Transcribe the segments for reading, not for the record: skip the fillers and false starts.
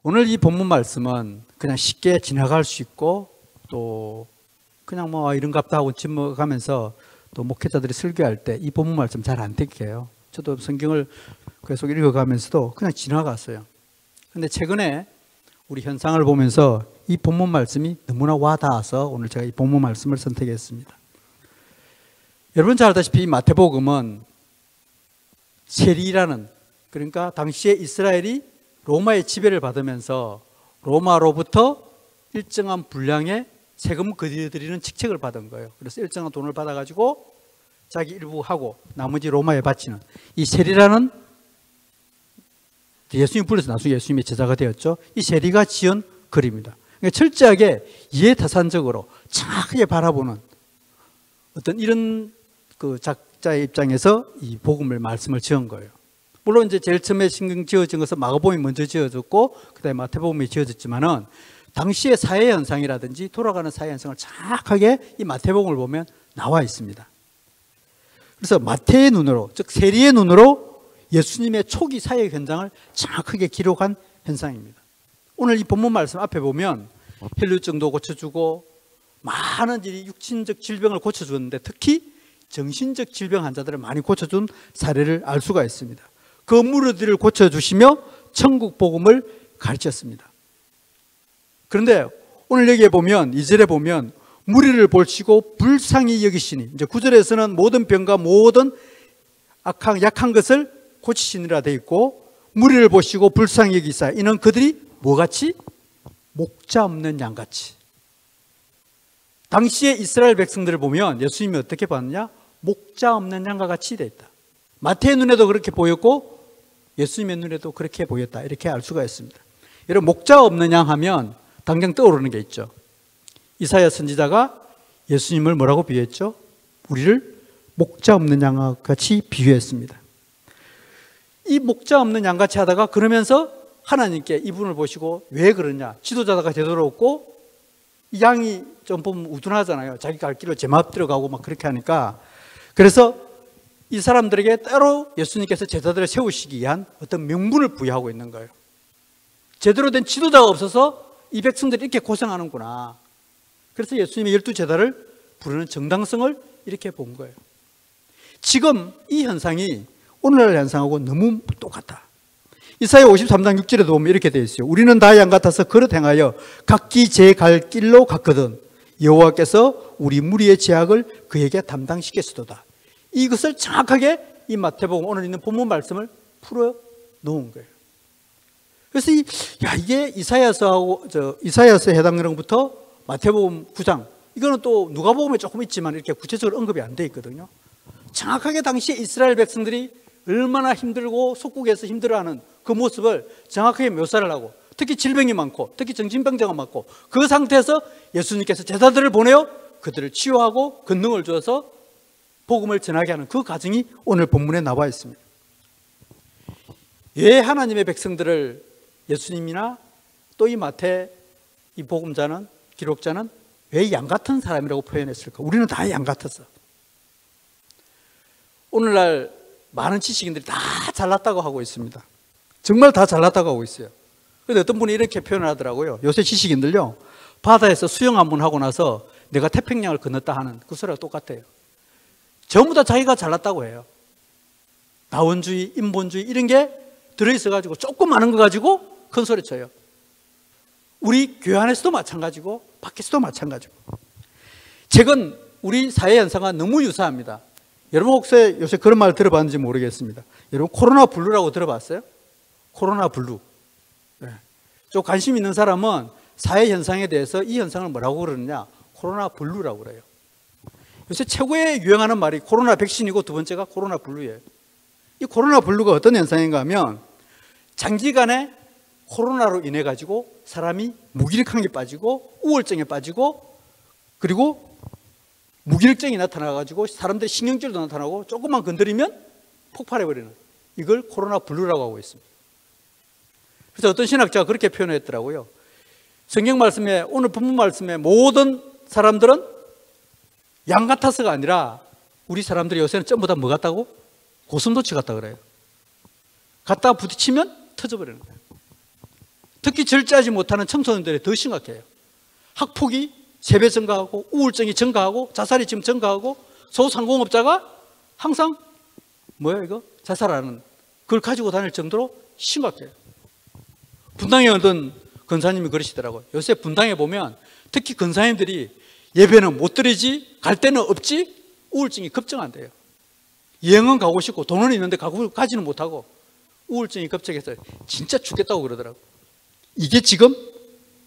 오늘 이 본문 말씀은 그냥 쉽게 지나갈 수 있고 또 그냥 뭐 이런갑다 하고 지나가면서 또 목회자들이 설교할 때 이 본문 말씀 잘 안 택해요. 저도 성경을 계속 읽어가면서도 그냥 지나갔어요. 근데 최근에 우리 현상을 보면서 이 본문 말씀이 너무나 와닿아서 오늘 제가 이 본문 말씀을 선택했습니다. 여러분 잘 알다시피 이 마태복음은 세리라는, 그러니까 당시에 이스라엘이 로마의 지배를 받으면서 로마로부터 일정한 분량의 세금 거두어들이는 직책을 받은 거예요. 그래서 일정한 돈을 받아가지고 자기 일부 하고 나머지 로마에 바치는 이 세리라는, 예수님이 불러서 나중에 예수님의 제자가 되었죠. 이 세리가 지은 글입니다. 그러니까 철저하게 이해타산적으로 정확하게 바라보는 어떤 이런 그 작자의 입장에서 이 복음을 말씀을 지은 거예요. 물론 이제 제일 처음에 신경 지어진 것은 마가복음이 먼저 지어졌고 그다음에 마태복음이 지어졌지만은 당시의 사회 현상이라든지 돌아가는 사회 현상을 정확하게 이 마태복음을 보면 나와 있습니다. 그래서 마태의 눈으로, 즉 세리의 눈으로 예수님의 초기 사회 현장을 정확하게 기록한 현상입니다. 오늘 이 본문 말씀 앞에 보면 혈류증도 고쳐주고 많은 육신적 질병을 고쳐주었는데 특히 정신적 질병 환자들을 많이 고쳐준 사례를 알 수가 있습니다. 그 무리들을 고쳐주시며 천국 복음을 가르쳤습니다. 그런데 오늘 여기에 보면 2절에 보면 무리를 볼시고 불쌍히 여기시니, 이제 9절에서는 모든 병과 모든 약한 것을 고치시니라 되어 있고, 무리를 보시고 불쌍히 여기사 이는 그들이 뭐같이? 목자 없는 양같이. 당시의 이스라엘 백성들을 보면 예수님이 어떻게 봤느냐? 목자 없는 양과 같이 되어 있다. 마태의 눈에도 그렇게 보였고 예수님의 눈에도 그렇게 보였다, 이렇게 알 수가 있습니다. 여러분, 목자 없는 양 하면 당장 떠오르는 게 있죠. 이사야 선지자가 예수님을 뭐라고 비유했죠? 우리를 목자 없는 양과 같이 비유했습니다. 이 목자 없는 양같이 하다가 그러면서 하나님께 이분을 보시고 왜 그러냐? 지도자가 제대로 없고 이 양이 좀 보면 우둔하잖아요. 자기 갈 길로 제 맘대로 가고 막 그렇게 하니까, 그래서 이 사람들에게 따로 예수님께서 제자들을 세우시기 위한 어떤 명분을 부여하고 있는 거예요. 제대로 된 지도자가 없어서 이 백성들이 이렇게 고생하는구나. 그래서 예수님의 12제자를 부르는 정당성을 이렇게 본 거예요. 지금 이 현상이 오늘날 현상하고 너무 똑같다. 이사야 53장 6절에도 보면 이렇게 되어 있어요. 우리는 다 양 같아서 그릇 행하여 각기 제 갈 길로 갔거든 여호와께서 우리 무리의 죄악을 그에게 담당시켰으도다. 이것을 정확하게 이 마태복음 오늘 있는 본문 말씀을 풀어 놓은 거예요. 그래서 이게 이사야서에 해당되는 것부터 마태복음 9장, 이거는 또 누가복음에 조금 있지만 이렇게 구체적으로 언급이 안 돼 있거든요. 정확하게 당시에 이스라엘 백성들이 얼마나 힘들고 속국에서 힘들어하는 그 모습을 정확하게 묘사를 하고, 특히 질병이 많고 특히 정신병자가 많고 그 상태에서 예수님께서 제자들을 보내어 그들을 치유하고 권능을 주어서 복음을 전하게 하는 그 과정이 오늘 본문에 나와 있습니다. 왜 하나님의 백성들을 예수님이나 또 이 마태 이 복음자는, 기록자는 왜 양 같은 사람이라고 표현했을까? 우리는 다 양 같았어. 오늘날 많은 지식인들이 다 잘났다고 하고 있습니다. 정말 다 잘났다고 하고 있어요. 그런데 어떤 분이 이렇게 표현을 하더라고요. 요새 지식인들요, 바다에서 수영 한번 하고 나서 내가 태평양을 건넜다 하는 그 소리가 똑같아요. 전부 다 자기가 잘났다고 해요. 다원주의, 인본주의 이런 게 들어있어가지고 조금 많은 거 가지고 큰 소리 쳐요. 우리 교회 안에서도 마찬가지고 밖에서도 마찬가지고. 최근 우리 사회 현상과 너무 유사합니다. 여러분 혹시 요새 그런 말 들어봤는지 모르겠습니다. 여러분 코로나 블루라고 들어봤어요? 코로나 블루. 네. 좀 관심 있는 사람은 사회 현상에 대해서 이 현상을 뭐라고 그러느냐? 코로나 블루라고 그래요. 요새 최고의 유행하는 말이 코로나 백신이고 두 번째가 코로나 블루예요. 이 코로나 블루가 어떤 현상인가 하면 장기간에 코로나로 인해 가지고 사람이 무기력함에 빠지고 우울증에 빠지고 그리고 무기력증이 나타나 가지고 사람들의 신경질도 나타나고 조금만 건드리면 폭발해버리는, 이걸 코로나 블루라고 하고 있습니다. 그래서 어떤 신학자가 그렇게 표현했더라고요. 성경 말씀에, 오늘 본문 말씀에 모든 사람들은 양 같아서가 아니라 우리 사람들이 요새는 전부 다 뭐 같다고? 고슴도치 같다 그래요. 갖다가 부딪히면 터져버리는 거예요. 특히 절제하지 못하는 청소년들이 더 심각해요. 학폭이 3배 증가하고 우울증이 증가하고 자살이 지금 증가하고 소상공업자가 항상 자살하는 그걸 가지고 다닐 정도로 심각해요. 분당에 어떤 권사님이 그러시더라고요. 요새 분당에 보면 특히 권사님들이 예배는 못 드리지, 갈 데는 없지, 우울증이 급증한대요. 여행은 가고 싶고 돈은 있는데 가지는 못하고 우울증이 급증해서 진짜 죽겠다고 그러더라고요. 이게 지금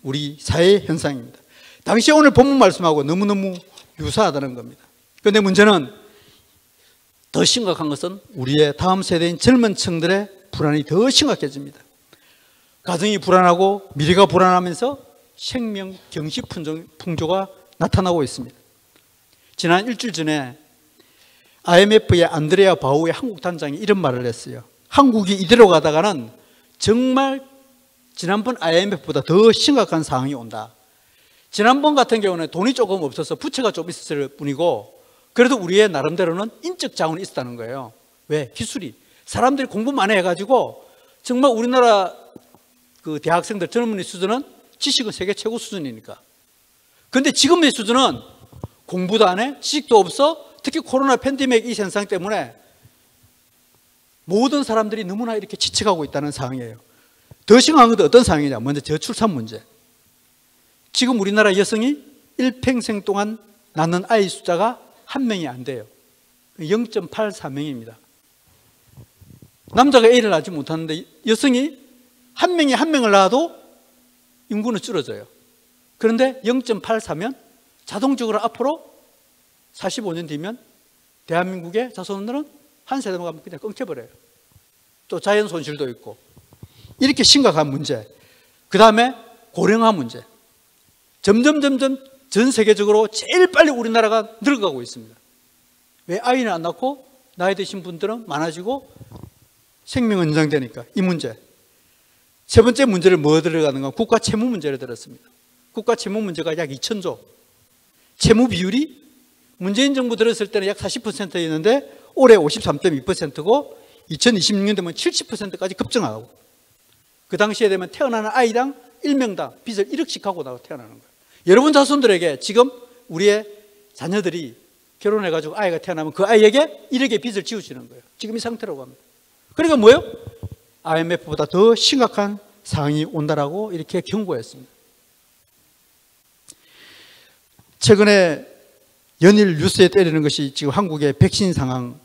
우리 사회의 현상입니다. 당시에 오늘 본문 말씀하고 너무너무 유사하다는 겁니다. 그런데 문제는 더 심각한 것은 우리의 다음 세대인 젊은 층들의 불안이 더 심각해집니다. 가정이 불안하고 미래가 불안하면서 생명 경시 풍조가 나타나고 있습니다. 지난 일주일 전에 IMF의 안드레아 바우의 한국 단장이 이런 말을 했어요. 한국이 이대로 가다가는 정말 지난번 IMF보다 더 심각한 상황이 온다. 지난번 같은 경우는 돈이 조금 없어서 부채가 좀 있었을 뿐이고 그래도 우리의 나름대로는 인적 자원이 있었다는 거예요. 왜? 기술이. 사람들이 공부 많이 해가지고 정말 우리나라 그 대학생들 젊은이 수준은 지식은 세계 최고 수준이니까. 그런데 지금의 수준은 공부도 안 해, 지식도 없어. 특히 코로나 팬데믹 이 현상 때문에 모든 사람들이 너무나 이렇게 지쳐가고 있다는 상황이에요. 더 심각한 것도 어떤 상황이냐? 먼저 저출산 문제. 지금 우리나라 여성이 일평생 동안 낳는 아이 숫자가 1명이 안 돼요. 0.84명입니다. 남자가 애를 낳지 못하는데 여성이 1명을 낳아도 인구는 줄어져요. 그런데 0.84면 자동적으로 앞으로 45년 뒤면 대한민국의 자손들은 한 세대만 가면 그냥 끊겨버려요. 또 자연 손실도 있고. 이렇게 심각한 문제. 그 다음에 고령화 문제. 점점 전 세계적으로 제일 빨리 우리나라가 늙어가고 있습니다. 왜? 아이는 안 낳고 나이 드신 분들은 많아지고 생명은 연장되니까. 이 문제. 세 번째 문제를 뭐 들어가는가? 국가 채무 문제를 들었습니다. 국가 채무 문제가 약 2,000조. 채무 비율이 문재인 정부 들었을 때는 약 40%였는데 올해 53.2%고 2026년 되면 70%까지 급증하고 그 당시에 되면 태어나는 아이당 1명당 빚을 1억씩 하고 태어나는 거예요. 여러분 자손들에게 지금 우리의 자녀들이 결혼해가지고 아이가 태어나면 그 아이에게 1억의 빚을 지우시는 거예요. 지금 이 상태라고 합니다. 그러니까 뭐예요? IMF보다 더 심각한 상황이 온다라고 이렇게 경고했습니다. 최근에 연일 뉴스에 때리는 것이 지금 한국의 백신 상황,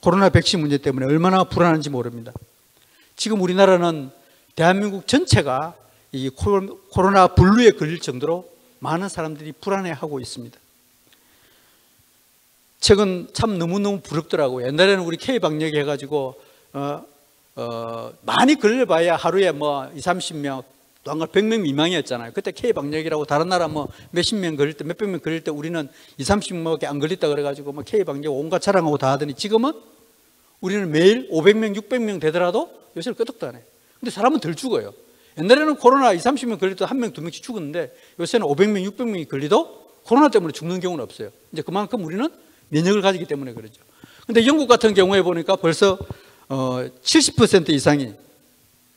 코로나 백신 문제 때문에 얼마나 불안한지 모릅니다. 지금 우리나라는 대한민국 전체가 이 코로나 분류에 걸릴 정도로 많은 사람들이 불안해하고 있습니다. 최근 참 너무너무 부럽더라고요. 옛날에는 우리 K방역이 해가지고 많이 걸려봐야 하루에 뭐 20, 30명 또 한 걸 100명 미만이었잖아요. 그때 K방역이라고 다른 나라 뭐 몇십 명 걸릴 때 몇백 명 걸릴 때 우리는 20, 30명밖에 안 걸렸다 그래가지고 뭐 K방역 온갖 자랑하고 다 하더니 지금은 우리는 매일 500명, 600명 되더라도 요새는 끄떡도 안 해요. 근데 사람은 덜 죽어요. 옛날에는 코로나 20, 30명 걸릴 때 1명, 2명씩 죽었는데 요새는 500명, 600명이 걸리도 코로나 때문에 죽는 경우는 없어요. 이제 그만큼 우리는 면역을 가지기 때문에 그러죠. 근데 영국 같은 경우에 보니까 벌써 70% 이상이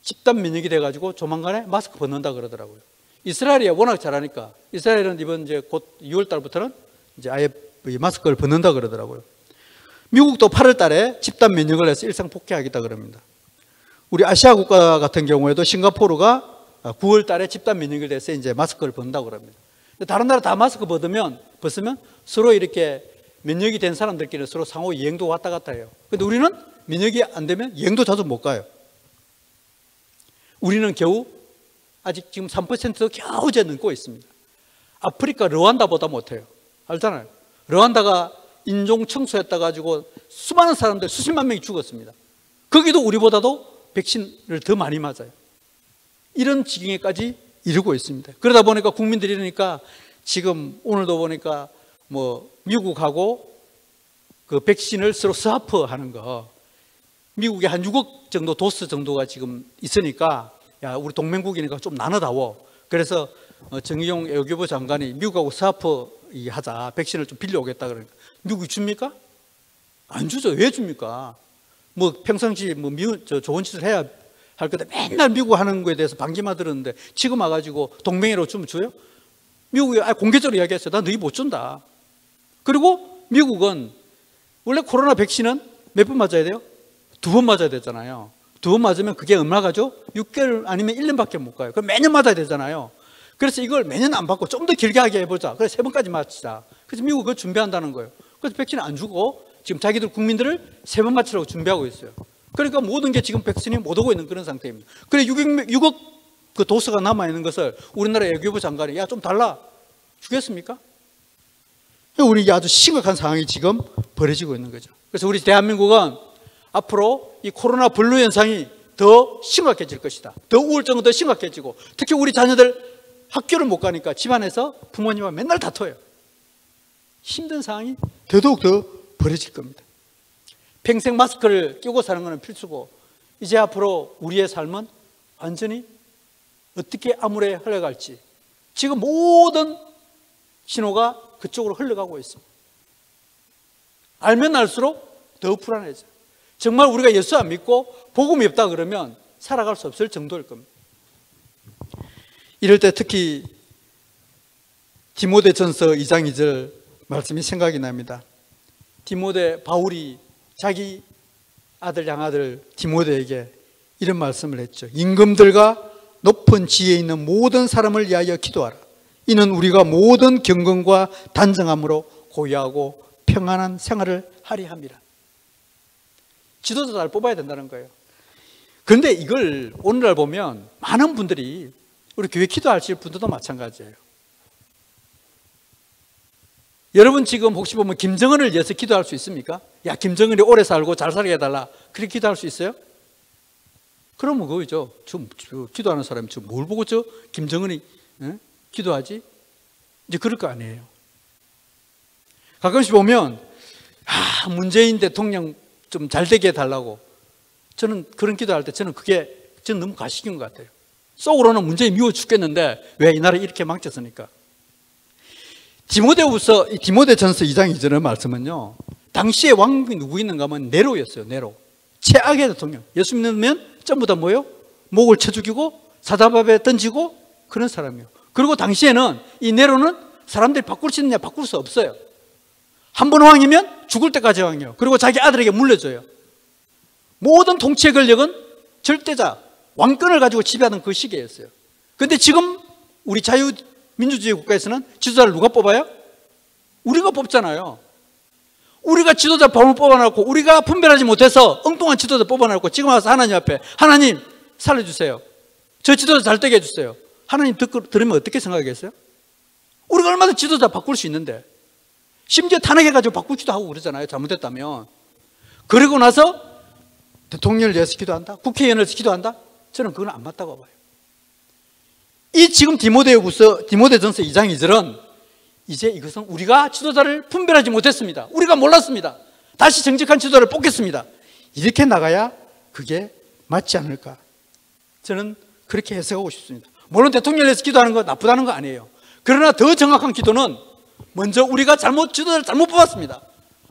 집단 면역이 돼가지고 조만간에 마스크 벗는다 그러더라고요. 이스라엘이 워낙 잘하니까 이스라엘은 이번 이제 곧 6월 달부터는 이제 아예 마스크를 벗는다 그러더라고요. 미국도 8월 달에 집단 면역을 해서 일상 복귀하겠다 그럽니다. 우리 아시아 국가 같은 경우에도 싱가포르가 9월 달에 집단 면역이 돼서 이제 마스크를 벗는다고 그럽니다. 다른 나라 다 마스크 벗으면 서로 이렇게 면역이 된 사람들끼리 서로 상호 여행도 왔다 갔다 해요. 근데 우리는 면역이 안 되면 여행도 자주 못 가요. 우리는 겨우 아직 지금 3%도 겨우 이제 넘고 있습니다. 아프리카 르완다보다 못해요. 알잖아요. 르완다가 인종 청소했다 가지고 수많은 사람들 수십만 명이 죽었습니다. 거기도 우리보다도 백신을 더 많이 맞아요. 이런 지경에까지 이르고 있습니다. 그러다 보니까 국민들이 이러니까 지금 오늘도 보니까 뭐 미국하고 그 백신을 서로 스와프하는 거 미국에 한 6억 정도 도스 정도가 지금 있으니까 야 우리 동맹국이니까 좀 나눠다오. 그래서 정의용 외교부 장관이 미국하고 스와프 하자. 백신을 좀 빌려오겠다 그러니까 미국이 줍니까? 안 주죠. 왜 줍니까? 뭐 평상시 뭐 좋은 짓을 해야 할 건데 맨날 미국 하는 거에 대해서 반기만 들었는데 지금 와가지고 동맹이라고 주면 줘요? 미국이 공개적으로 이야기했어요. 나 너희 못 준다. 그리고 미국은 원래 코로나 백신은 몇 번 맞아야 돼요? 2번 맞아야 되잖아요. 2번 맞으면 그게 얼마 가죠? 6개월 아니면 1년밖에 못 가요. 그럼 매년 맞아야 되잖아요. 그래서 이걸 매년 안 받고 좀 더 길게 하게 해보자. 그래서 3번까지 맞히자. 그래서 미국은 그걸 준비한다는 거예요. 그래서 백신 안 주고 지금 자기들 국민들을 3번 맞추라고 준비하고 있어요. 그러니까 모든 게 지금 백신이 못 오고 있는 그런 상태입니다. 그래 6억 그 도수가 남아있는 것을 우리나라 외교부 장관이 야 좀 달라 주겠습니까? 우리 아주 심각한 상황이 지금 벌어지고 있는 거죠. 그래서 우리 대한민국은 앞으로 이 코로나 블루 현상이 더 심각해질 것이다. 더 우울증은 더 심각해지고 특히 우리 자녀들 학교를 못 가니까 집안에서 부모님과 맨날 다퉈요. 힘든 상황이 더더욱 더 벌어질 겁니다. 평생 마스크를 끼고 사는 것은 필수고 이제 앞으로 우리의 삶은 완전히 어떻게 암울해 흘러갈지 지금 모든 신호가 그쪽으로 흘러가고 있습니다. 알면 알수록 더 불안해져요. 정말 우리가 예수 안 믿고 복음이 없다 그러면 살아갈 수 없을 정도일 겁니다. 이럴 때 특히 디모데전서 2장 2절 말씀이 생각이 납니다. 바울이 자기 아들 양아들 디모데에게 이런 말씀을 했죠. 임금들과 높은 지혜에 있는 모든 사람을 위하여 기도하라. 이는 우리가 모든 경건과 단정함으로 고요하고 평안한 생활을 하리 함이라. 지도자 잘 뽑아야 된다는 거예요. 그런데 이걸 오늘날 보면 많은 분들이 우리 교회 기도하실 분들도 마찬가지예요. 여러분 지금 혹시 보면 김정은을 위해서 기도할 수 있습니까? 야 김정은이 오래 살고 잘 살게 해달라 그렇게 기도할 수 있어요? 그러면 그거죠. 기도하는 사람이 뭘 보고 김정은이 기도하지? 이제 그럴 거 아니에요. 가끔씩 보면 문재인 대통령 좀 잘 되게 해달라고 저는 그런 기도할 때 저는 너무 가식인 것 같아요. 속으로는 문재인 미워 죽겠는데 왜 이 나라 이렇게 망쳤으니까. 디모데전서 2장 2절의 말씀은요, 당시에 왕이 누구 있는가 하면 네로였어요. 네로. 최악의 대통령. 예수 믿으면 전부 다 뭐예요? 목을 쳐 죽이고 사자밥에 던지고 그런 사람이에요. 그리고 당시에는 이 네로는 사람들이 바꿀 수 있느냐? 바꿀 수 없어요. 한 번 왕이면 죽을 때까지 왕이에요. 그리고 자기 아들에게 물려줘요. 모든 통치의 권력은 절대자, 왕권을 가지고 지배하는 그 시기였어요. 그런데 지금 우리 자유민주주의 국가에서는 지도자를 누가 뽑아요? 우리가 뽑잖아요. 우리가 지도자 잘못 뽑아놓고 우리가 분별하지 못해서 엉뚱한 지도자 뽑아놓고 지금 와서 하나님 앞에 하나님 살려주세요. 저 지도자 잘 되게 해주세요. 하나님 들으면 어떻게 생각하겠어요? 우리가 얼마나 지도자 바꿀 수 있는데 심지어 탄핵해가지고 바꾸기도 하고 그러잖아요. 잘못했다면. 그러고 나서 대통령을 위해서 기도한다? 국회의원을 위해서 기도한다? 저는 그건 안 맞다고 봐요. 이 지금 디모데전서 2장 2절은 이제 이것은 우리가 지도자를 분별하지 못했습니다. 우리가 몰랐습니다. 다시 정직한 지도자를 뽑겠습니다. 이렇게 나가야 그게 맞지 않을까. 저는 그렇게 해석하고 싶습니다. 물론 대통령을 위해서 기도하는 거 나쁘다는 거 아니에요. 그러나 더 정확한 기도는 먼저 우리가 지도자를 잘못 뽑았습니다.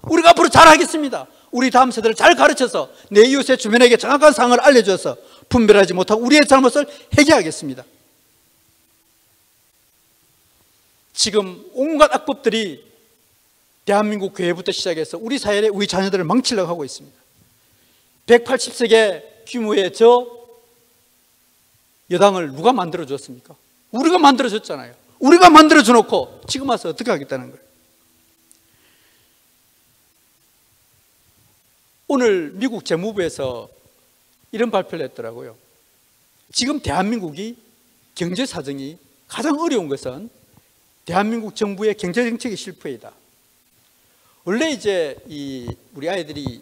우리가 앞으로 잘하겠습니다. 우리 다음 세대를 잘 가르쳐서 내 이웃의 주변에게 정확한 상황을 알려줘서 분별하지 못하고 우리의 잘못을 해결하겠습니다. 지금 온갖 악법들이 대한민국 교회부터 시작해서 우리 사회에 우리 자녀들을 망치려고 하고 있습니다. 180석의 규모의 저 여당을 누가 만들어줬습니까? 우리가 만들어줬잖아요. 우리가 만들어줘놓고 지금 와서 어떻게 하겠다는 거예요? 오늘 미국 재무부에서 이런 발표를 했더라고요. 지금 대한민국이 경제 사정이 가장 어려운 것은 대한민국 정부의 경제정책의 실패이다. 원래 이제 우리 아이들이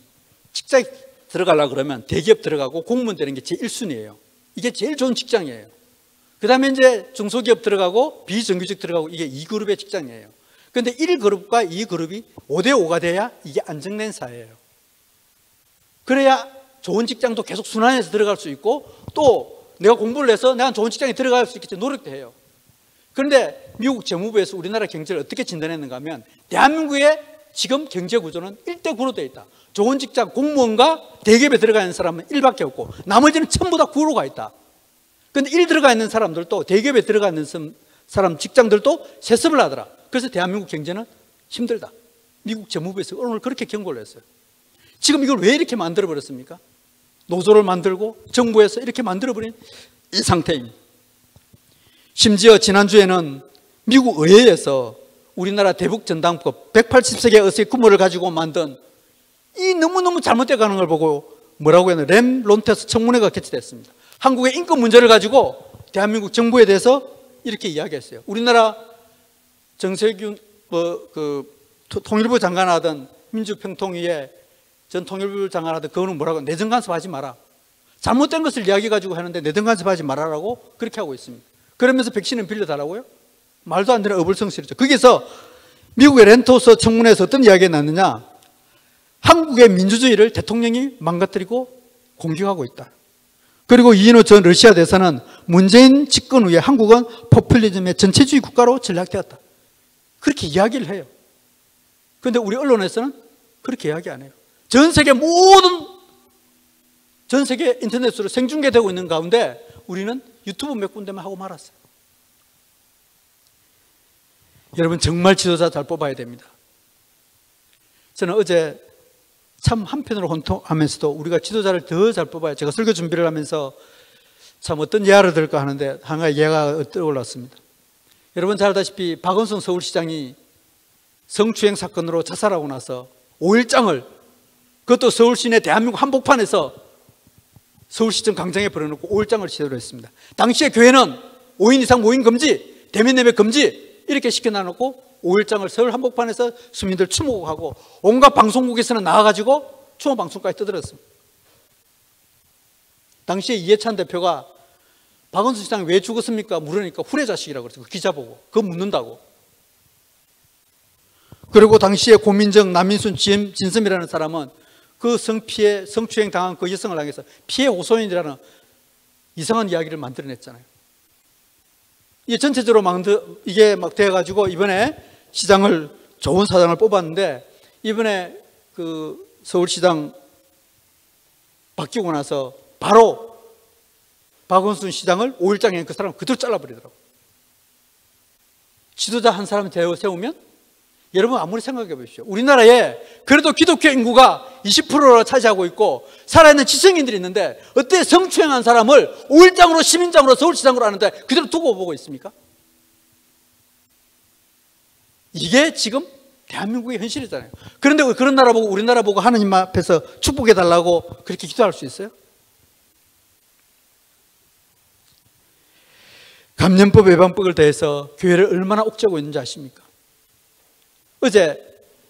직장 들어가려고 그러면 대기업 들어가고 공무원 되는 게 제일 1순위예요. 이게 제일 좋은 직장이에요. 그 다음에 이제 중소기업 들어가고 비정규직 들어가고 이게 2그룹의 직장이에요. 그런데 1그룹과 2그룹이 5대5가 돼야 이게 안정된 사회예요. 그래야 좋은 직장도 계속 순환해서 들어갈 수 있고 또 내가 공부를 해서 내가 좋은 직장에 들어갈 수 있겠지 노력도 해요. 그런데 미국 재무부에서 우리나라 경제를 어떻게 진단했는가 하면 대한민국의 지금 경제 구조는 1대9로 되어 있다. 좋은 직장, 공무원과 대기업에 들어가 있는 사람은 1밖에 없고 나머지는 전부 다 9로 가 있다. 그런데 1 들어가 있는 사람들도, 대기업에 들어가 있는 사람 직장들도 세습을 하더라. 그래서 대한민국 경제는 힘들다. 미국 재무부에서 오늘 그렇게 경고를 했어요. 지금 이걸 왜 이렇게 만들어버렸습니까? 노조를 만들고 정부에서 이렇게 만들어버린 이 상태입니다. 심지어 지난주에는 미국 의회에서 우리나라 대북전당법 180석의 의회 규모를 가지고 만든 이 너무너무 잘못되어 가는 걸 보고 뭐라고 했나, 램 론테스 청문회가 개최됐습니다. 한국의 인권 문제를 가지고 대한민국 정부에 대해서 이렇게 이야기했어요. 우리나라 정세균 통일부 장관 하던 민주평통위에 전 통일부 장관 하던 그거는 뭐라고, 내정 간섭하지 마라. 잘못된 것을 이야기 가지고 하는데 내정 간섭하지 말아라고 그렇게 하고 있습니다. 그러면서 백신은 빌려달라고요? 말도 안 되는 어불성설이죠. 거기서 미국의 렌토스 청문회에서 어떤 이야기가 났느냐, 한국의 민주주의를 대통령이 망가뜨리고 공격하고 있다. 그리고 이인호 전 러시아 대사는 문재인 집권 후에 한국은 포퓰리즘의 전체주의 국가로 전락되었다. 그렇게 이야기를 해요. 그런데 우리 언론에서는 그렇게 이야기 안 해요. 전 세계 인터넷으로 생중계되고 있는 가운데 우리는 유튜브 몇 군데만 하고 말았어요. 여러분, 정말 지도자 잘 뽑아야 됩니다. 저는 어제 참 한편으로 혼통하면서도 우리가 지도자를 더 잘 뽑아야, 제가 설교 준비를 하면서 참 어떤 예화를 들을까 하는데 하나의 예화가 떠올랐습니다. 여러분 잘 알다시피 박원순 서울시장이 성추행 사건으로 자살하고 나서 5일장을, 그것도 서울 시내 대한민국 한복판에서 서울시청 광장에 벌여놓고 5일장을 시도를 했습니다. 당시에 교회는 5인 이상 모임 금지, 대면 예배 금지 이렇게 시켜놔놓고 5일장을 서울 한복판에서 수민들 추모하고 온갖 방송국에서는 나와가지고 추모 방송까지 떠들었습니다. 당시에 이해찬 대표가 박원순 시장이 왜 죽었습니까? 물으니까 후레자식이라고 그랬어요. 기자 보고. 그거 묻는다고. 그리고 당시에 고민정, 남인순, 진섬이라는 사람은 그 성피해, 성추행 당한 그 여성을 향해서 피해 호소인이라는 이상한 이야기를 만들어냈잖아요. 이게 전체적으로 이게 막 돼가지고 이번에 시장을, 좋은 사장을 뽑았는데, 이번에 그 서울시장 바뀌고 나서 바로 박원순 시장을 5일장에 그 사람 그대로 잘라버리더라고요. 지도자 한 사람 세우면, 여러분 아무리 생각해 보십시오. 우리나라에 그래도 기독교 인구가 20%를 차지하고 있고 살아있는 지성인들이 있는데 어때 성추행한 사람을 5일장으로, 시민장으로, 서울시장으로 하는데 그대로 두고 보고 있습니까? 이게 지금 대한민국의 현실이잖아요. 그런데 그런 나라 보고 우리나라 보고 하나님 앞에서 축복해 달라고 그렇게 기도할 수 있어요? 감염법 예방법을 대해서 교회를 얼마나 옥죄고 있는지 아십니까? 어제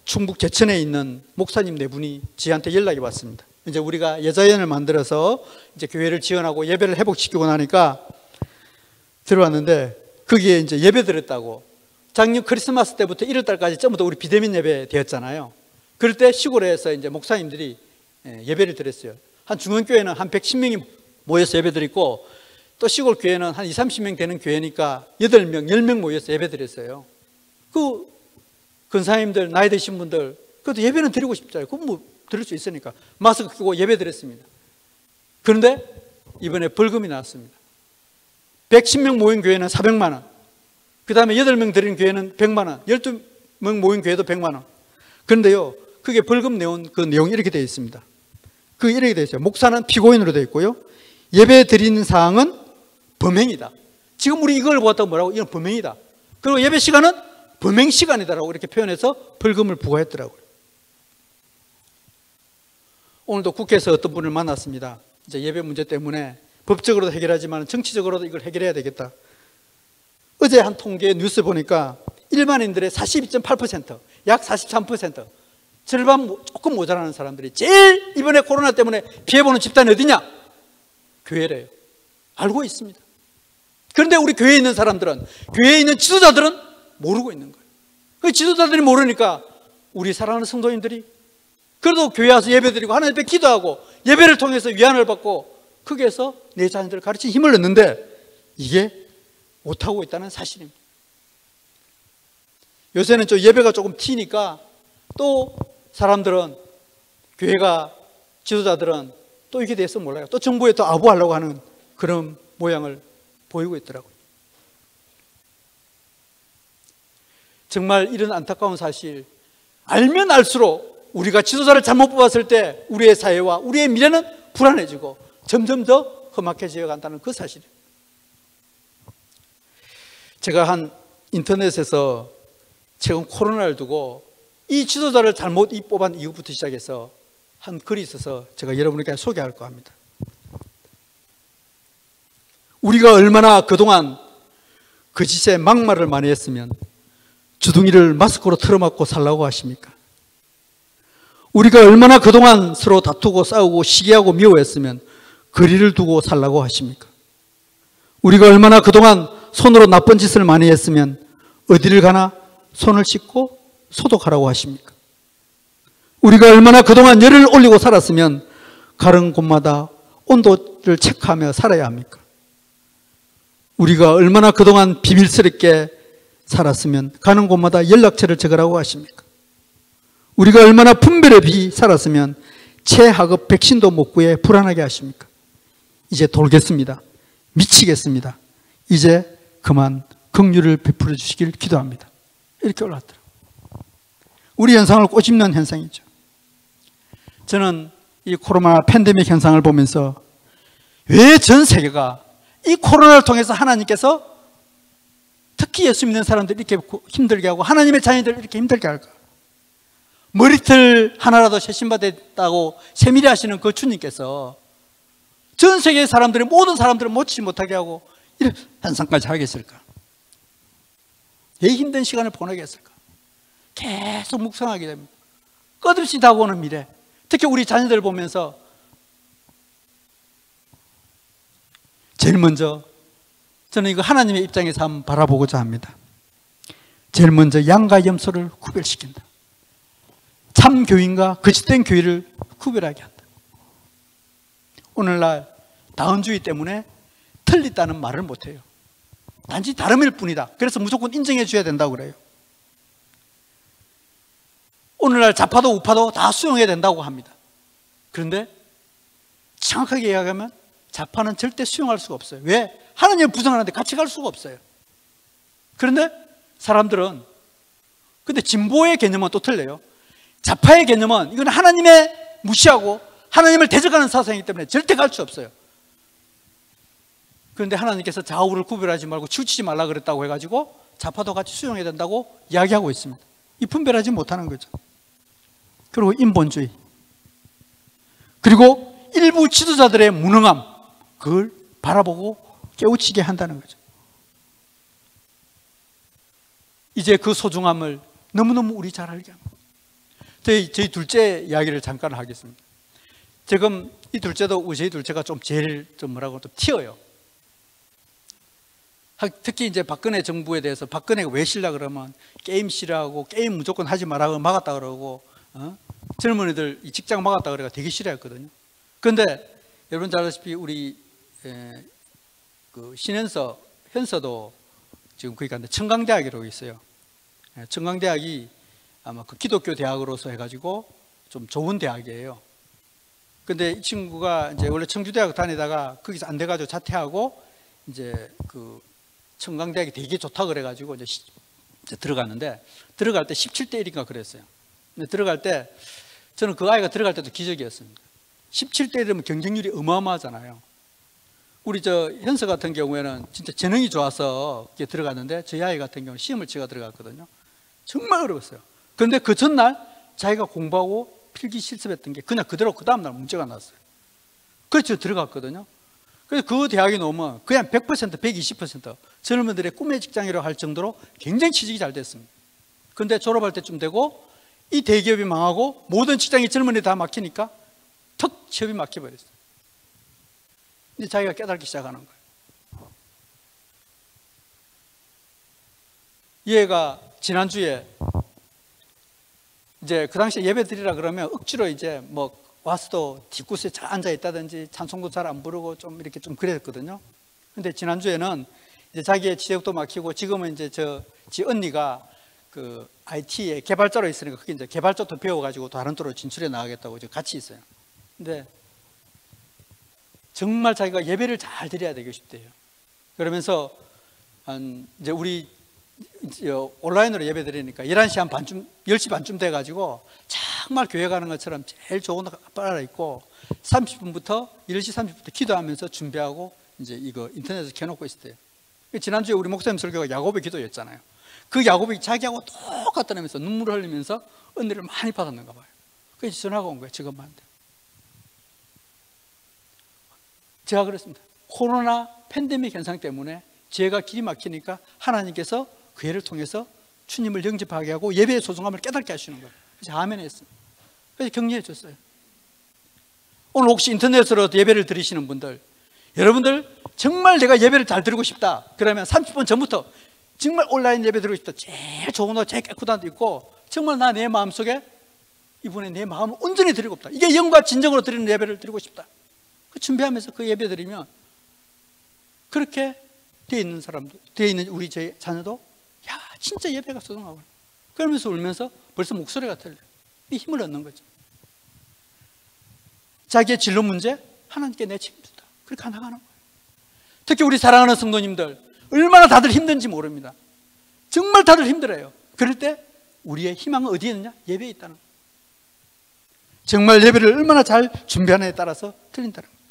충북 제천에 있는 목사님 네 분이 저한테 연락이 왔습니다. 이제 우리가 여자연을 만들어서 이제 교회를 지원하고 예배를 회복시키고 나니까 들어왔는데, 거기에 이제 예배 드렸다고. 작년 크리스마스 때부터 1월 달까지 전부 다 우리 비대면 예배 되었잖아요. 그럴 때 시골에서 이제 목사님들이 예배를 드렸어요. 한 중앙교회는 한 110명이 모여서 예배 드리고, 또 시골 교회는 한 20, 30명 되는 교회니까 8명, 10명 모여서 예배 드렸어요. 그 근사님들, 나이 드신 분들, 그래도 예배는 드리고 싶잖아요. 그건 뭐 드릴 수 있으니까 마스크 끼고 예배 드렸습니다. 그런데 이번에 벌금이 나왔습니다. 110명 모인 교회는 400만 원, 그 다음에 8명 드린 교회는 100만 원, 12명 모인 교회도 100만 원. 그런데요, 그게 벌금 내용, 그 내용이 이렇게 되어 있습니다. 그게 이렇게 되어 있어요. 목사는 피고인으로 되어 있고요, 예배 드리는 사항은 범행이다. 지금 우리 이걸 보았다고 뭐라고? 이건 범행이다. 그리고 예배 시간은 범행 시간이다라고 이렇게 표현해서 벌금을 부과했더라고요. 오늘도 국회에서 어떤 분을 만났습니다. 이제 예배 문제 때문에 법적으로도 해결하지만 정치적으로도 이걸 해결해야 되겠다. 어제 한 통계 뉴스 보니까 일반인들의 42.8%, 약 43%, 절반 조금 모자라는 사람들이 제일 이번에 코로나 때문에 피해보는 집단이 어디냐? 교회래요. 알고 있습니다. 그런데 우리 교회에 있는 사람들은, 교회에 있는 지도자들은 모르고 있는 거예요. 그 지도자들이 모르니까 우리 사랑하는 성도님들이 그래도 교회 와서 예배드리고 하나님 앞에 기도하고 예배를 통해서 위안을 받고 거기에서 내 자녀들을 가르칠 힘을 얻는데 이게 못하고 있다는 사실입니다. 요새는 좀 예배가 조금 튀니까 또 사람들은, 교회가, 지도자들은 또 이게 대해서 몰라요. 또 정부에 또 아부하려고 하는 그런 모양을 보이고 있더라고요. 정말 이런 안타까운 사실, 알면 알수록 우리가 지도자를 잘못 뽑았을 때 우리의 사회와 우리의 미래는 불안해지고 점점 더 험악해져 간다는 그 사실이에요. 제가 한 인터넷에서 최근 코로나를 두고 이 지도자를 잘못 뽑은 이후부터 시작해서 한 글이 있어서 제가 여러분에게 소개할까 합니다. 우리가 얼마나 그동안 거짓의 막말을 많이 했으면 주둥이를 마스크로 틀어막고 살라고 하십니까? 우리가 얼마나 그동안 서로 다투고 싸우고 시기하고 미워했으면 거리를 두고 살라고 하십니까? 우리가 얼마나 그동안 손으로 나쁜 짓을 많이 했으면 어디를 가나 손을 씻고 소독하라고 하십니까? 우리가 얼마나 그동안 열을 올리고 살았으면 가는 곳마다 온도를 체크하며 살아야 합니까? 우리가 얼마나 그동안 비밀스럽게 살았으면 가는 곳마다 연락처를 적으라고 하십니까? 우리가 얼마나 분별 없이 살았으면 최하급 백신도 못 구해 불안하게 하십니까? 이제 돌겠습니다. 미치겠습니다. 이제 그만 긍휼을 베풀어 주시길 기도합니다. 이렇게 올라왔더라고요. 우리 현상을 꼬집는 현상이죠. 저는 이 코로나 팬데믹 현상을 보면서 왜 전 세계가 이 코로나를 통해서 하나님께서 특히 예수 믿는 사람들 이렇게 힘들게 하고 하나님의 자녀들 이렇게 힘들게 할까? 머리털 하나라도 세심받았다고 세밀히 하시는 그 주님께서 전 세계의 사람들이, 모든 사람들을 모치지 못하게 하고 이런 현상까지 하겠을까? 왜 힘든 시간을 보내게 했을까? 계속 묵상하게 됩니다. 끝없이 다가오는 미래, 특히 우리 자녀들 보면서 제일 먼저 저는 이거 하나님의 입장에서 한번 바라보고자 합니다. 제일 먼저 양과 염소를 구별시킨다. 참 교인과 거짓된 교회를 구별하게 한다. 오늘날 다원주의 때문에 틀리다는 말을 못해요. 단지 다름일 뿐이다. 그래서 무조건 인정해 줘야 된다고 그래요. 오늘날 좌파도 우파도 다 수용해야 된다고 합니다. 그런데 정확하게 이야기하면 좌파는 절대 수용할 수가 없어요. 왜? 하나님을 부정하는데 같이 갈 수가 없어요. 그런데 사람들은, 근데 진보의 개념은 또 틀려요. 좌파의 개념은 이건 하나님의 무시하고 하나님을 대적하는 사상이기 때문에 절대 갈 수 없어요. 그런데 하나님께서 좌우를 구별하지 말고 치우치지 말라 그랬다고 해가지고 좌파도 같이 수용해야 된다고 이야기하고 있습니다. 이 분별하지 못하는 거죠. 그리고 인본주의, 그리고 일부 지도자들의 무능함, 그걸 바라보고 깨우치게 한다는 거죠. 이제 그 소중함을 너무너무 우리 잘 알게 합니다. 저희 둘째 이야기를 잠깐 하겠습니다. 지금 이 둘째도, 저희 둘째가 제일 뭐라고 좀 튀어요. 특히 이제 박근혜 정부에 대해서, 박근혜가 왜 싫라 그러면 게임 싫어하고 게임 무조건 하지 말라고 막았다 그러고, 젊은이들 이 직장 막았다 그래가 되게 싫어했거든요. 그런데 여러분 잘 아시다시피 우리 그 현서도 지금 거기 갔는데 청강대학이라고 있어요. 청강대학이 아마 그 기독교 대학으로서 해가지고 좀 좋은 대학이에요. 근데 이 친구가 이제 원래 청주대학 다니다가 거기서 안 돼가지고 자퇴하고 이제 그 청강대학이 되게 좋다 그래가지고 이제 들어갔는데, 들어갈 때 17대 1인가 그랬어요. 근데 들어갈 때 저는 그 아이가 들어갈 때도 기적이었습니다. 17대 1이면 경쟁률이 어마어마하잖아요. 우리 현서 같은 경우에는 진짜 재능이 좋아서 들어갔는데, 저희 아이 같은 경우는 시험을 치가 들어갔거든요. 정말 어려웠어요. 그런데 그 전날 자기가 공부하고 필기 실습했던 게 그냥 그대로 그 다음날 문제가 났어요. 그래서 들어갔거든요. 그래서 그 대학에 놓으면 그냥 100%, 120% 젊은들의 꿈의 직장이라고 할 정도로 굉장히 취직이 잘 됐습니다. 그런데 졸업할 때쯤 되고 이 대기업이 망하고 모든 직장이 젊은이 다 막히니까 턱 취업이 막혀버렸어요. 이제 자기가 깨닫기 시작하는 거예요. 얘가 지난주에 이제 그 당시에 예배 드리라 그러면 억지로 이제 뭐 와서도 뒷구석에 잘 앉아 있다든지 찬송도 잘 안 부르고 좀 이렇게 좀 그랬거든요. 근데 지난주에는 이제 자기의 지역도 막히고 지금은 이제 지 언니가 그 IT의 개발자로 있으니까 그게 이제 개발자도 배워가지고 다른 쪽으로 진출해 나가겠다고 이제 같이 있어요. 근데 정말 자기가 예배를 잘 드려야 되고 싶대요. 그러면서 이제 우리 온라인으로 예배 드리니까 11시 한 반쯤, 10시 반쯤 돼가지고 정말 교회 가는 것처럼 제일 좋은 거 빨아 입고 30분부터 10시 30분부터 기도하면서 준비하고 이제 이거 인터넷에 켜놓고 있었대요. 지난주에 우리 목사님 설교가 야곱의 기도였잖아요. 그 야곱이 자기하고 똑같다면서 눈물을 흘리면서 은혜를 많이 받았는가 봐요. 그래서 전화가 온 거예요. 직업한테. 제가 그랬습니다. 코로나 팬데믹 현상 때문에 제가 길이 막히니까 하나님께서 그 애를 통해서 주님을 영접하게 하고 예배의 소중함을 깨닫게 하시는 거예요. 그래서 아멘 했어요. 그래서 격려해 줬어요. 오늘 혹시 인터넷으로 예배를 드리시는 분들, 여러분들 정말 내가 예배를 잘 드리고 싶다 그러면 30분 전부터 정말 온라인 예배 드리고 싶다, 제일 좋은 거 제일 깨끗한 데 있고 정말 나 내 마음속에 이분의 내 마음을 온전히 드리고 싶다, 이게 영과 진정으로 드리는 예배를 드리고 싶다, 그 준비하면서 그 예배 드리면 그렇게 되어 있는 사람도, 되어 있는 우리 제 자녀도 야 진짜 예배가 소중하구나 그러면서 울면서 벌써 목소리가 들려요. 이 힘을 얻는 거죠. 자기의 진로 문제 하나님께 내칩니다. 그렇게 나가는 거예요. 특히 우리 사랑하는 성도님들 얼마나 다들 힘든지 모릅니다. 정말 다들 힘들어요. 그럴 때 우리의 희망은 어디에 있느냐? 예배에 있다는 거예요. 정말 예배를 얼마나 잘 준비하느냐에 따라서 틀린다는 거예요.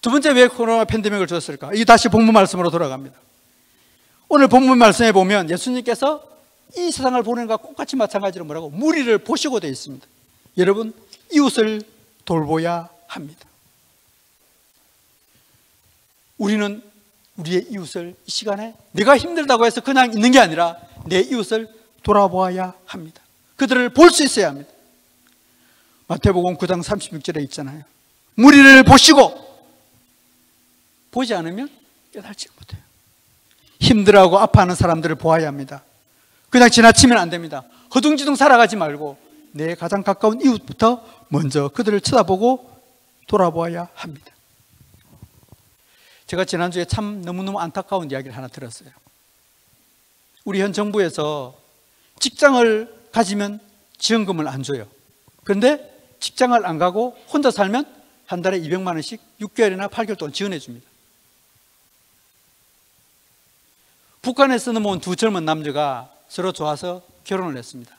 두 번째, 왜 코로나 팬데믹을 주었을까? 이 다시 본문 말씀으로 돌아갑니다. 오늘 본문 말씀에 보면 예수님께서 이 세상을 보는 것과 똑같이 마찬가지로 뭐라고? 무리를 보시고 되어 있습니다. 여러분, 이웃을 돌보아야 합니다. 우리는 우리의 이웃을 이 시간에 내가 힘들다고 해서 그냥 있는 게 아니라 내 이웃을 돌아보아야 합니다. 그들을 볼 수 있어야 합니다. 마태복음 9장 36절에 있잖아요. 무리를 보시고 보지 않으면 깨달지 못해요. 힘들어하고 아파하는 사람들을 보아야 합니다. 그냥 지나치면 안 됩니다. 허둥지둥 살아가지 말고 내 가장 가까운 이웃부터 먼저 그들을 쳐다보고 돌아보아야 합니다. 제가 지난주에 참 너무너무 안타까운 이야기를 하나 들었어요. 우리 현 정부에서 직장을 가지면 지원금을 안 줘요. 그런데 직장을 안 가고 혼자 살면 한 달에 200만 원씩 6개월이나 8개월 동안 지원해 줍니다. 북한에서 넘어온 두 젊은 남자가 서로 좋아서 결혼을 했습니다.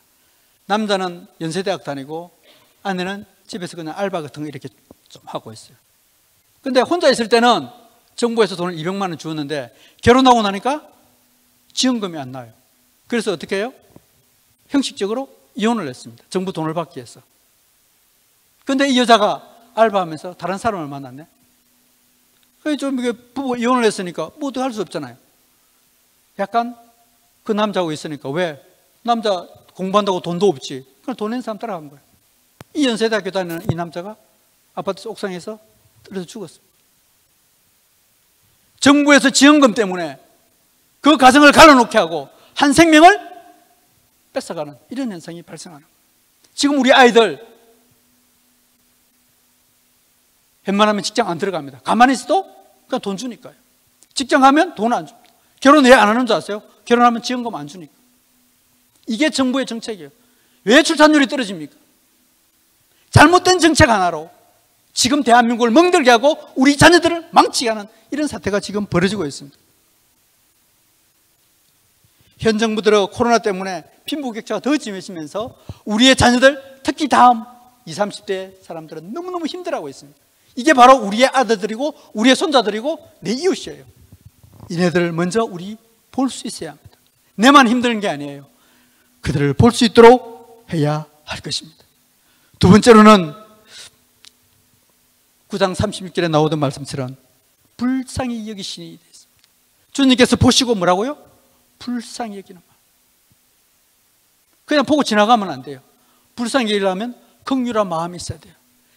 남자는 연세대학 다니고 아내는 집에서 그냥 알바 같은 거 이렇게 좀 하고 있어요. 근데 혼자 있을 때는 정부에서 돈을 200만 원 주었는데 결혼하고 나니까 지원금이 안 나요. 그래서 어떻게 해요? 형식적으로 이혼을 했습니다. 정부 돈을 받기 위해서. 근데 이 여자가 알바하면서 다른 사람을 만났네. 좀 이게 부부 이혼을 했으니까 뭐 어떻게 할 수 없잖아요. 약간 그 남자하고 있으니까 왜? 남자 공부한다고 돈도 없지. 그럼 돈 있는 사람 따라간 거예요. 이 연세대학교 다니는 이 남자가 아파트 옥상에서 떨어져 죽었습니다. 정부에서 지원금 때문에 그 가정을 갈라놓게 하고 한 생명을 뺏어가는 이런 현상이 발생하는 거예요. 지금 우리 아이들 웬만하면 직장 안 들어갑니다. 가만히 있어도 그냥 돈 주니까요. 직장 가면 돈 안 줍니다. 결혼 왜 안 하는 줄 아세요? 결혼하면 지원금 안 주니까. 이게 정부의 정책이에요. 왜 출산율이 떨어집니까? 잘못된 정책 하나로 지금 대한민국을 멍들게 하고 우리 자녀들을 망치게 하는 이런 사태가 지금 벌어지고 있습니다. 현 정부 들어 코로나 때문에 빈부격차가 더 심해지면서 우리의 자녀들, 특히 다음 20, 30대 사람들은 너무너무 힘들어하고 있습니다. 이게 바로 우리의 아들들이고 우리의 손자들이고 내 이웃이에요. 이네들을 먼저 우리 볼 수 있어야 합니다. 내만 힘든 게 아니에요. 그들을 볼 수 있도록 해야 할 것입니다. 두 번째로는 9장 36절에 나오던 말씀처럼 불쌍히 여기시니 됐습니다. 주님께서 보시고 뭐라고요? 불쌍히 여기는 마음. 그냥 보고 지나가면 안 돼요. 불쌍히 여기려면 긍휼한 마음이 있어야 돼요.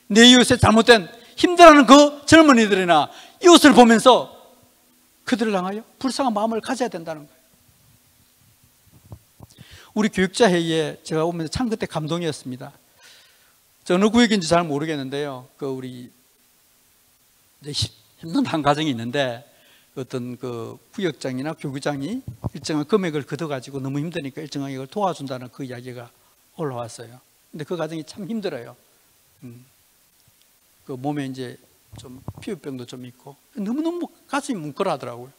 내 이웃의 잘못된 힘들어하는 그 젊은이들이나 이웃을 보면서 그들을 향하여 불쌍한 마음을 가져야 된다는 거예요. 우리 교육자 회의에 제가 오면서 참 그때 감동이었습니다. 어느 구역인지 잘 모르겠는데요. 우리 힘든 한 가정이 있는데 어떤 그 구역장이나 교구장이 일정한 금액을 걷어가지고 너무 힘드니까 일정한 이걸 도와준다는 그 이야기가 올라왔어요. 근데 그 과정이 참 힘들어요. 그 몸에 이제 좀 피부병도 좀 있고 너무너무 가슴이 뭉클하더라고요.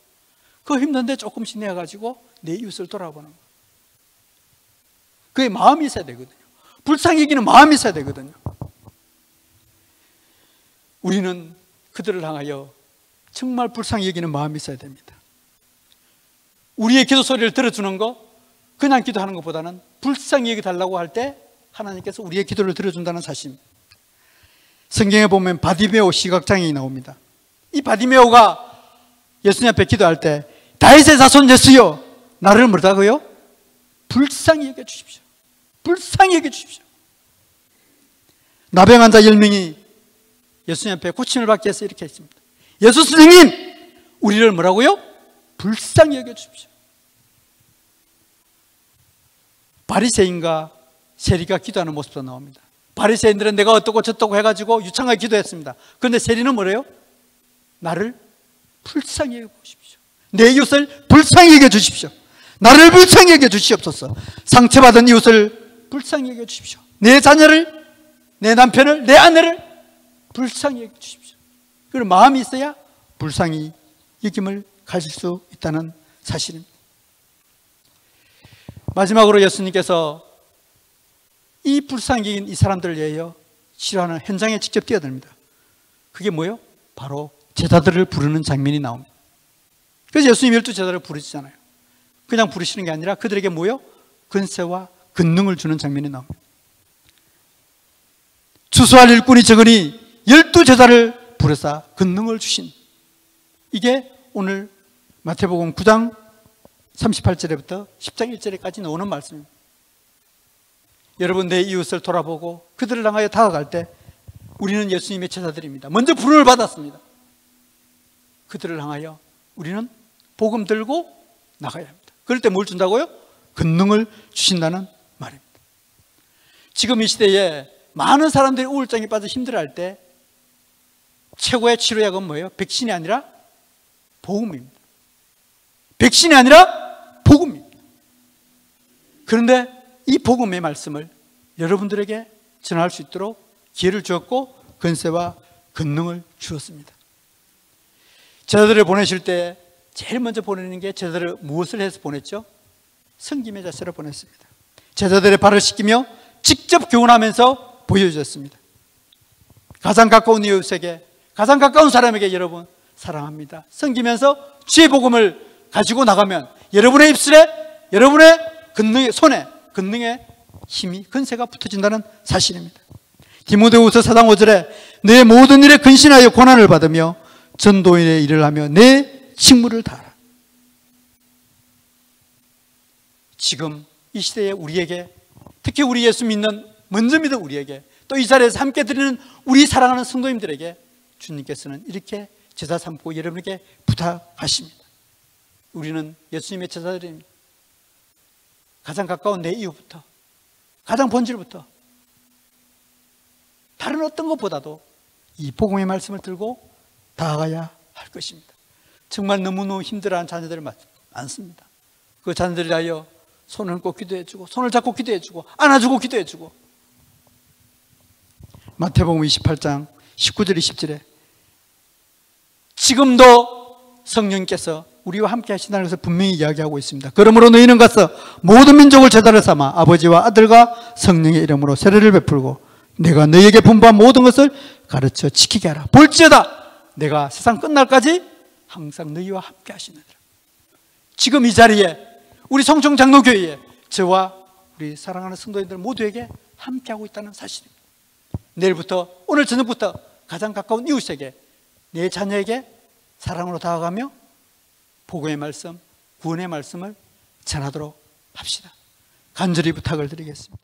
그 힘든데 조금씩 내가지고 내 이웃을 돌아보는 거예요. 그게 마음이 있어야 되거든요. 불쌍히 여기는 마음이 있어야 되거든요. 우리는 그들을 향하여 정말 불쌍히 여기는 마음이 있어야 됩니다. 우리의 기도 소리를 들어주는 거, 그냥 기도하는 것보다는 불쌍히 여겨달라고 할 때 하나님께서 우리의 기도를 들어준다는 사실. 성경에 보면 바디메오 시각장애인이 나옵니다. 이 바디메오가 예수님 앞에 기도할 때 다윗의 자손 예수여, 나를 뭐라고요? 불쌍히 여겨주십시오. 불쌍히 여겨주십시오. 나병 환자 10명이 예수님 앞에 고침을 받기 위해서 이렇게 했습니다. 예수 선생님, 우리를 뭐라고요? 불쌍히 여겨주십시오. 바리새인과 세리가 기도하는 모습도 나옵니다. 바리새인들은 내가 어떻고 저떻고 해가지고 유창하게 기도했습니다. 그런데 세리는 뭐래요? 나를 불쌍히 여겨주십시오. 내 이웃을 불쌍히 여겨주십시오. 나를 불쌍히 여겨주시옵소서. 상처받은 이웃을 불쌍히 여겨주십시오. 내 자녀를, 내 남편을, 내 아내를 불쌍히 여겨주십시오. 그런 마음이 있어야 불쌍히 여김을 가질 수 있다는 사실입니다. 마지막으로 예수님께서 이 불쌍히 여긴 이 사람들을 위하여 치료하는 현장에 직접 뛰어듭니다. 그게 뭐예요? 바로 제자들을 부르는 장면이 나옵니다. 그래서 예수님 12제자를 부르시잖아요. 그냥 부르시는 게 아니라 그들에게 뭐예요? 권세와 권능을 주는 장면이 나옵니다. 추수할 일꾼이 적으니 12제자를 부르사 권능을 주신, 이게 오늘 마태복음 9장 38절부터 10장 1절까지 나오는 말씀입니다. 여러분, 내 이웃을 돌아보고 그들을 향하여 다가갈 때 우리는 예수님의 제자들입니다. 먼저 부름을 받았습니다. 그들을 향하여 우리는 복음 들고 나가야 합니다. 그럴 때 뭘 준다고요? 권능을 주신다는 말입니다. 지금 이 시대에 많은 사람들이 우울증에 빠져 힘들어할 때 최고의 치료약은 뭐예요? 백신이 아니라 복음입니다. 백신이 아니라 복음입니다. 그런데 이 복음의 말씀을 여러분들에게 전할 수 있도록 기회를 주었고 권세와 권능을 주었습니다. 제자들을 보내실 때 제일 먼저 보내는 게, 제자들을 무엇을 해서 보냈죠? 섬김의 자세로 보냈습니다. 제자들의 발을 씻기며 직접 교훈하면서 보여주셨습니다. 가장 가까운 이웃에게, 가장 가까운 사람에게 여러분 사랑합니다, 섬기면서 주의 복음을 가지고 나가면 여러분의 입술에, 여러분의 권능의 손에 권능의 힘이, 권세가 붙어진다는 사실입니다. 디모데후서 4장 5절에 내 모든 일에 근신하여 고난을 받으며 전도인의 일을 하며 내 직무를 다하라. 지금 이 시대에 우리에게, 특히 우리 예수 믿는, 먼저 믿은 우리에게, 또 이 자리에서 함께 드리는 우리 사랑하는 성도님들에게 주님께서는 이렇게 제자 삼고 여러분에게 부탁하십니다. 우리는 예수님의 제자들입니다. 가장 가까운 내 이웃부터, 가장 본질부터, 다른 어떤 것보다도 이 복음의 말씀을 들고 다가가야 할 것입니다. 정말 너무너무 힘들어하는 자녀들 많습니다. 그 자녀들을 위하여 손을 꼭 기도해주고, 손을 잡고 기도해주고, 안아주고 기도해주고. 마태복음 28장 19절 20절에 지금도 성령께서 우리와 함께 하신다는 것을 분명히 이야기하고 있습니다. 그러므로 너희는 가서 모든 민족을 제자로 삼아 아버지와 아들과 성령의 이름으로 세례를 베풀고 내가 너희에게 분부한 모든 것을 가르쳐 지키게 하라. 볼지어다 내가 세상 끝날까지 항상 너희와 함께 하시느니라. 지금 이 자리에 우리 성청장로교회에 저와 우리 사랑하는 성도님들 모두에게 함께하고 있다는 사실입니다. 내일부터, 오늘 저녁부터 가장 가까운 이웃에게, 내 자녀에게 사랑으로 다가가며 복음의 말씀, 구원의 말씀을 전하도록 합시다. 간절히 부탁을 드리겠습니다.